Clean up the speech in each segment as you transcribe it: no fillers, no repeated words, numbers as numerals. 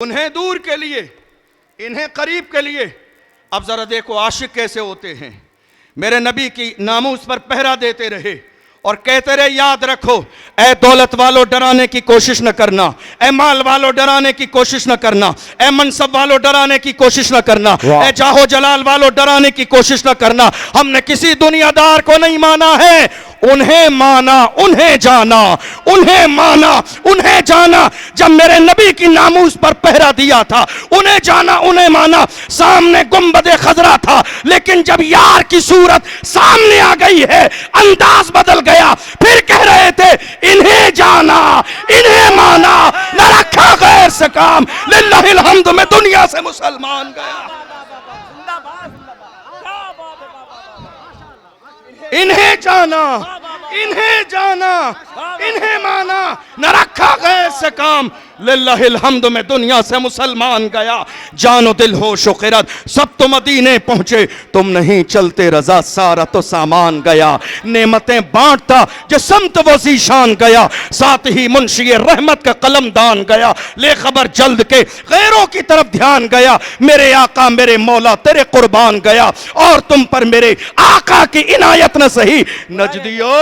उन्हें दूर के लिए, इन्हें करीब के लिए। अब जरा देखो आशिक कैसे होते हैं। मेरे नबी की नामूस पर पहरा देते रहे और कहते रहे याद रखो, ए दौलत वालों डराने की कोशिश न करना, ए माल वालों डराने की कोशिश न करना, ए मनसब वालों डराने की कोशिश न करना, ए जाहो जलाल वालों डराने की कोशिश न करना। हमने किसी दुनियादार को नहीं माना है, उन्हें माना, उन्हें जाना, उन्हें माना, उन्हें जाना। जब मेरे नबी की नामूस पर पहरा दिया था, उन्हें जाना, उन्हें माना। सामने गुंबदे खजरा था, लेकिन जब यार की सूरत सामने आ गई है, अंदाज बदल गया। फिर कह रहे थे इन्हें जाना, इन्हें माना, न रखा गैर से काम। लिल्लाहिल हम्द, मैं दुनिया से मुसलमान गया। इन्हें जाना, इन्हें जाना, इन्हें माना, न रखा गए से काम। लिल्लाहिल हम्द, में दुनिया से मुसलमान गया। जानो दिल होश व ख़िरत सब तो मदीने पहुंचे, तुम नहीं चलते रजा सारा तो सामान गया। नेमतें बांटता जो समत वो ज़ीशान गया, साथ ही मुंशी रहमत का कलम दान गया। ले खबर जल्द के गैरों की तरफ ध्यान गया, मेरे आका मेरे मौला तेरे कुर्बान गया। और तुम पर मेरे आका की इनायत न सही, नजदियो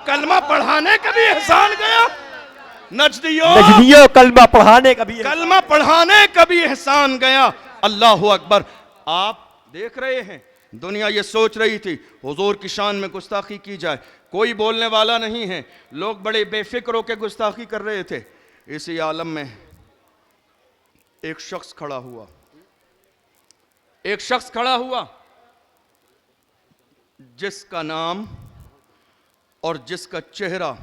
कलमा पढ़ाने का भी एहसान गया। नजदियो कलमा पढ़ाने का भी एहसान गया। अल्लाह अकबर। आप देख रहे हैं, दुनिया ये सोच रही थी हुजूर की शान में गुस्ताखी की जाए, कोई बोलने वाला नहीं है। लोग बड़े बेफिक्र होकर गुस्ताखी कर रहे थे। इसी आलम में एक शख्स खड़ा हुआ, एक शख्स खड़ा हुआ जिसका नाम और जिसका चेहरा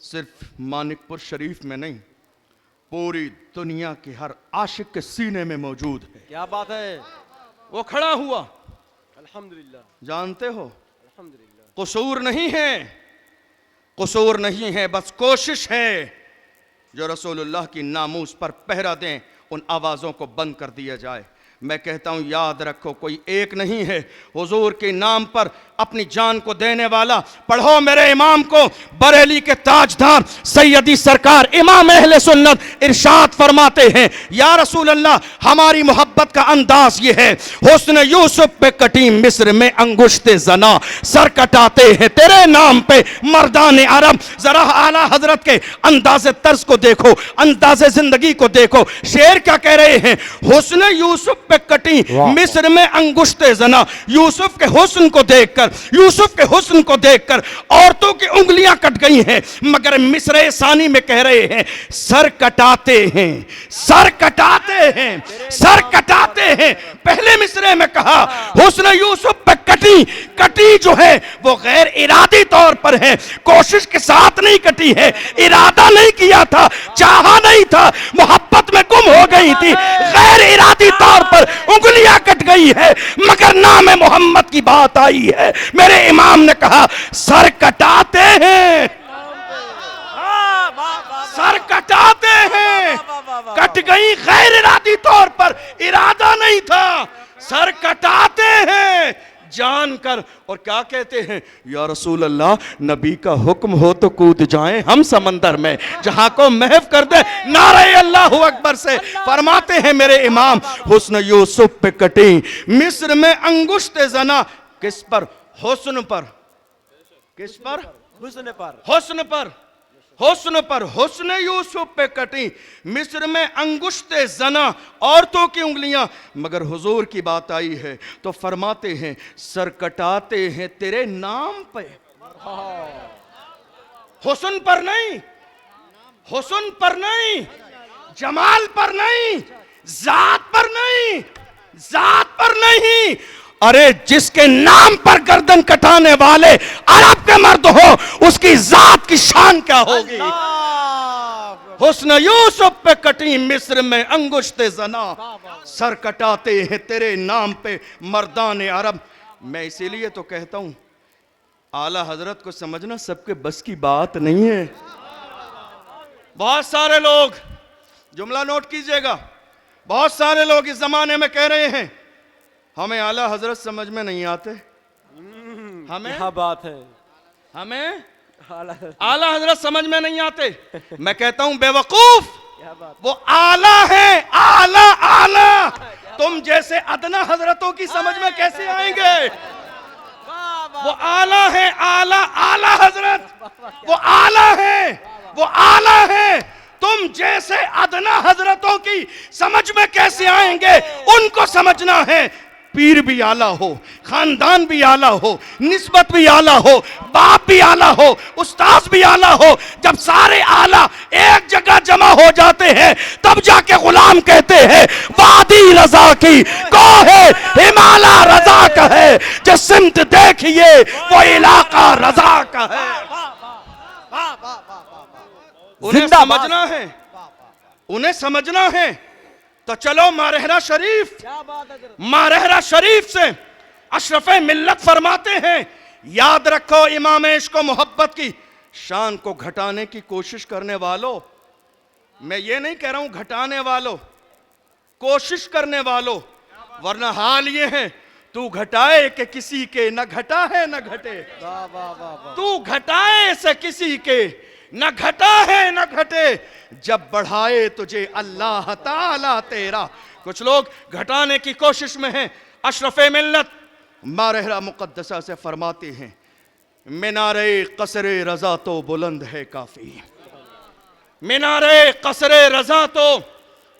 सिर्फ मानिकपुर शरीफ में नहीं, पूरी दुनिया के हर आशिक के सीने में मौजूद है। क्या बात है। वो खड़ा हुआ, अल्हम्दुलिल्लाह। जानते हो अल्हम्दुलिल्लाह। कसूर नहीं है, कसूर नहीं है, बस कोशिश है जो रसूलुल्लाह की नामूस पर पहरा दें, उन आवाज़ों को बंद कर दिया जाए। मैं कहता हूं याद रखो, कोई एक नहीं है हुजूर के नाम पर अपनी जान को देने वाला। पढ़ो मेरे इमाम को, बरेली के ताजदार सैयदी सरकार इमाम अहले सुन्नत इरशाद फरमाते हैं, या रसूल अल्लाह हमारी मोहब्बत का अंदाज ये है, हुस्न यूसुफ पे कटी मिस्र में अंगुश्ते जना, सर कटाते हैं तेरे नाम पे मर्दान अरब। जरा आला हजरत के अंदाज़े तर्ज को देखो, अंदाज़े जिंदगी को देखो। शेर क्या कह रहे हैं, हुस्न यूसुफ पे कटी मिस्र में अंगुश्ते जना। यूसुफ के हुस्न को देखकर, यूसुफ के हुस्न को देखकर औरतों की उंगलियां कट गई हैं, मगर मिस्र सानी में कह रहे हैं सर कटाते हैं, सर कटाते हैं, सर कटाते हैं। पहले मिस्रे में कहा हुस्न यूसुफ पे कटी, कटी जो है वो गैर इरादी तौर पर है, कोशिश के साथ नहीं कटी है, इरादा नहीं किया था, चाहा नहीं था, मोहब्बत में गुम हो गई थी, गैर इरादी तौर पर उंगलियां कट गई है, मगर नाम मोहम्मद की बात आई है। मेरे इमाम ने कहा सर कटाते हैं, सर कटाते हैं। कट गई गैर इरादी तौर पर, इरादा नहीं था, सर कटाते हैं जानकर। और क्या कहते हैं, या रसूल अल्लाह नबी का हुक्म हो तो कूद जाएं हम समंदर में, जहां को महफ कर दे नारे अल्लाहु अकबर से। फरमाते हैं मेरे इमाम, हुस्न यूसुफ पे कटी मिस्र में अंगुश्ते जना। किस पर? हुस्न पर। किस पर? हुस्न पर, हुस्न पर, हुस्न पर। हुस्न यूसुफ पे कटी मिस्र में अंगुश्ते जना, औरतों की उंगलियां। मगर हुजूर की बात आई है तो फरमाते हैं सर कटाते हैं तेरे नाम पे। हुस्न पर नहीं, हुस्न पर नहीं, जमाल पर नहीं, जात पर नहीं, जात पर नहीं। अरे जिसके नाम पर गर्दन कटाने वाले अरब के मर्द हो, उसकी जात की शान क्या होगी। हुस्न यूसुफ पे कटी मिस्र में अंगुश्ते जना, सर कटाते हैं तेरे नाम पे मर्दान अरब। मैं इसीलिए तो कहता हूं आला हजरत को समझना सबके बस की बात नहीं है। बहुत सारे लोग, जुमला नोट कीजिएगा, बहुत सारे लोग इस जमाने में कह रहे हैं हमें आला हजरत समझ में नहीं आते। हमें क्या बात है, हमें आला हजरत समझ में नहीं आते। मैं कहता हूं बेवकूफ, क्या बात वो आला है, आला आला। तुम जैसे अदना हजरतों की समझ में कैसे आएंगे? वाह वाह वो आला है, आला आला हजरत, वो आला है, वो आला है। तुम जैसे अदना हजरतों की समझ में कैसे आएंगे? उनको समझना है। पीर भी आला हो, खानदान भी आला हो, निस्बत भी आला हो, बाप भी आला हो, उस्ताद भी आला हो। जब सारे आला एक जगह जमा हो जाते हैं तब जाके गुलाम कहते हैं वादी रजा की कोहे हिमाला रजा का है। जो सिमत देखिए वो इलाका रजा का है। उन्हें जिंदाबाद। समझना है, उन्हें समझना है। तो चलो मारहरा शरीफ, क्या बात है। मारहरा शरीफ से अशरफ मिल्लत फरमाते हैं, याद रखो इमाम इश्क मोहब्बत की शान को घटाने की कोशिश करने वालों, मैं ये नहीं कह रहा हूं घटाने वालों, कोशिश करने वालों, वरना हाल ये है तू घटाए कि किसी के न घटा है न घटे। वाह वाह वाह वाह। तू घटाए से किसी के न घटा है न घटे, जब बढ़ाए तुझे अल्लाह ताला तेरा। कुछ लोग घटाने की कोशिश में हैं। अशरफ मिल्लत मारहरा मुकद्दसा से फरमाते हैं, मीनारे कसरे रजा तो बुलंद है काफी, मीनारे कसरे रजा तो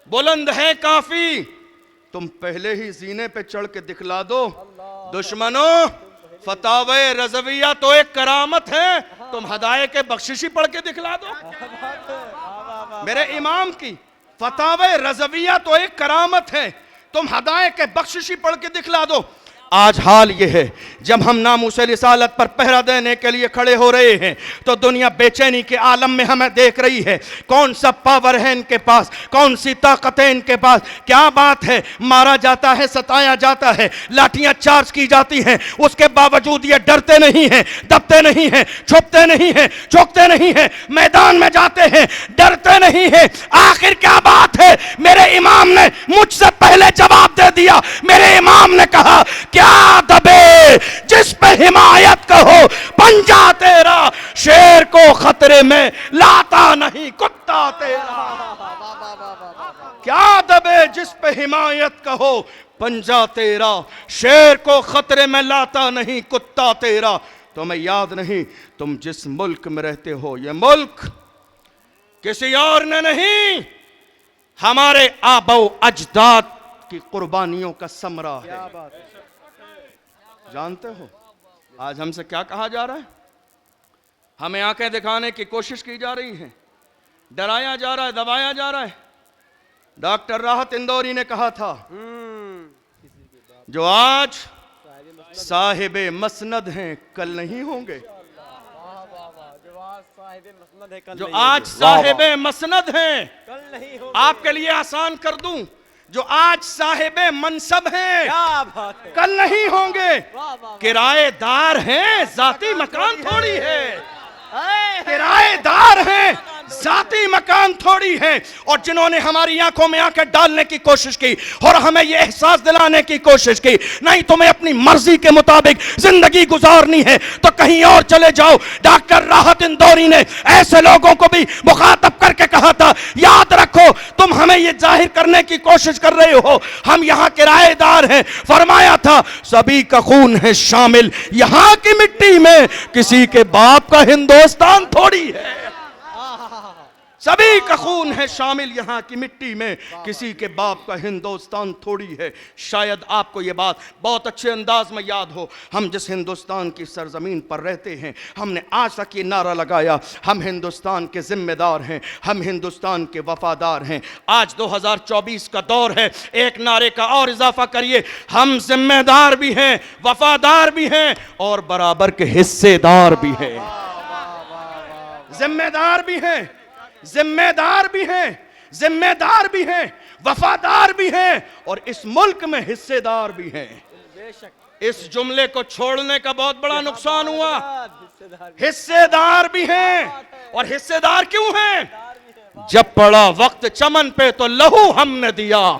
बुलंद है काफी। तुम पहले ही जीने पे चढ़ के दिखला दो दुश्मनों, फतावे रजविया तो एक करामत है, तुम हदाये के बख्शिशी पढ़ के दिखला दो। मेरे इमाम की फतावे रजविया तो एक करामत है, तुम हदाये के बख्शिशी पढ़ के दिखला दो। आज हाल ये है, जब हम नामूस रिसालत पर पहरा देने के लिए खड़े हो रहे हैं तो दुनिया बेचैनी के आलम में हमें देख रही है। कौन सा पावर है इनके पास, कौन सी ताकत है इनके पास। क्या बात है, मारा जाता है, सताया जाता है, लाठियां चार्ज की जाती हैं, उसके बावजूद ये डरते नहीं हैं, दबते नहीं हैं, छुपते नहीं हैं, चौंकते नहीं हैं, मैदान में जाते हैं, डरते नहीं हैं। आखिर क्या बात है? मेरे इमाम ने मुझसे पहले जवाब दे दिया। मेरे इमाम ने कहा, क्या दबे जिस पे हिमायत कहो, पंजा तेरा शेर को खतरे में लाता नहीं कुत्ता तेरा। क्या दबे जिस पे हिमायत कहो, पंजा तेरा शेर को खतरे में लाता नहीं कुत्ता तेरा। तुम्हें याद नहीं तुम जिस मुल्क में रहते हो, ये मुल्क किसी और ने नहीं, हमारे आबो अजदाद की कुर्बानियों का समरा है। क्या बात है। जानते हो आज हमसे क्या कहा जा रहा है? हमें आंखें दिखाने की कोशिश की जा रही है, डराया जा रहा है, दबाया जा रहा है। डॉक्टर राहत इंदौरी ने कहा था, जो आज साहिबे मसनद हैं कल नहीं होंगे। जो आज साहिबे मसनद हैं, कल नहीं हो। आपके लिए आसान कर दूं, जो आज साहिबे मनसब हैं क्या बात है। कल नहीं होंगे। वाह वाह। किराएदार हैं, जाती मकान थोड़ी है। किराएदार हैं, जाती मकान थोड़ी है। और जिन्होंने हमारी आंखों में आंखें डालने की कोशिश की और हमें यह एहसास दिलाने की कोशिश की, नहीं तुम्हें अपनी मर्जी के मुताबिक जिंदगी गुजारनी है तो कहीं और चले जाओ। डॉक्टर राहत इंदौरी ने ऐसे लोगों को भी मुखातब करके कहा था, याद रखो तुम हमें यह जाहिर करने की कोशिश कर रहे हो हम यहां किराएदार हैं। फरमाया था, सभी का खून है शामिल यहां की मिट्टी में, किसी के बाप का हिंदुस्तान थोड़ी है। सभी का खून है शामिल यहाँ की मिट्टी में, किसी के बाप का हिंदुस्तान थोड़ी है। शायद आपको ये बात बहुत अच्छे अंदाज में याद हो, हम जिस हिंदुस्तान की सरजमीन पर रहते हैं, हमने आज तक ये नारा लगाया, हम हिंदुस्तान के जिम्मेदार हैं, हम हिंदुस्तान के वफादार हैं। आज 2024 का दौर है, एक नारे का और इजाफा करिए, हम जिम्मेदार भी हैं, वफादार भी हैं और बराबर के हिस्सेदार भी हैं। जिम्मेदार भी हैं, जिम्मेदार भी हैं, जिम्मेदार भी हैं, वफादार भी हैं और इस मुल्क में हिस्सेदार भी हैं। बेशक। इस जुमले को छोड़ने का बहुत बड़ा नुकसान हुआ। हिस्सेदार भी हैं और हिस्सेदार क्यों हैं? जब पड़ा वक्त चमन पे तो लहू हमने दिया,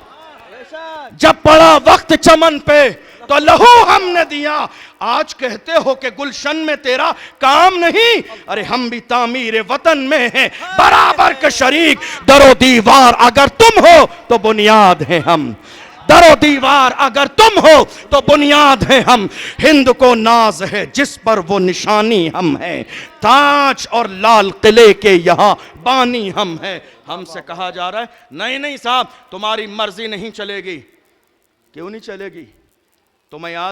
जब पड़ा वक्त चमन पे तो लहू हमने दिया। आज कहते हो कि गुलशन में तेरा काम नहीं, अरे हम भी तामीर वतन में हैं बराबर के शरीक। दरो दीवार अगर तुम हो तो बुनियाद है हम, दरो दीवार अगर तुम हो तो बुनियाद है हम। हिंद को नाज है जिस पर वो निशानी हम हैं, ताज और लाल किले के यहाँ बानी हम हैं। हमसे कहा जा रहा है नहीं नहीं साहब तुम्हारी मर्जी नहीं चलेगी। क्यों नहीं चलेगी? तुम्हें याद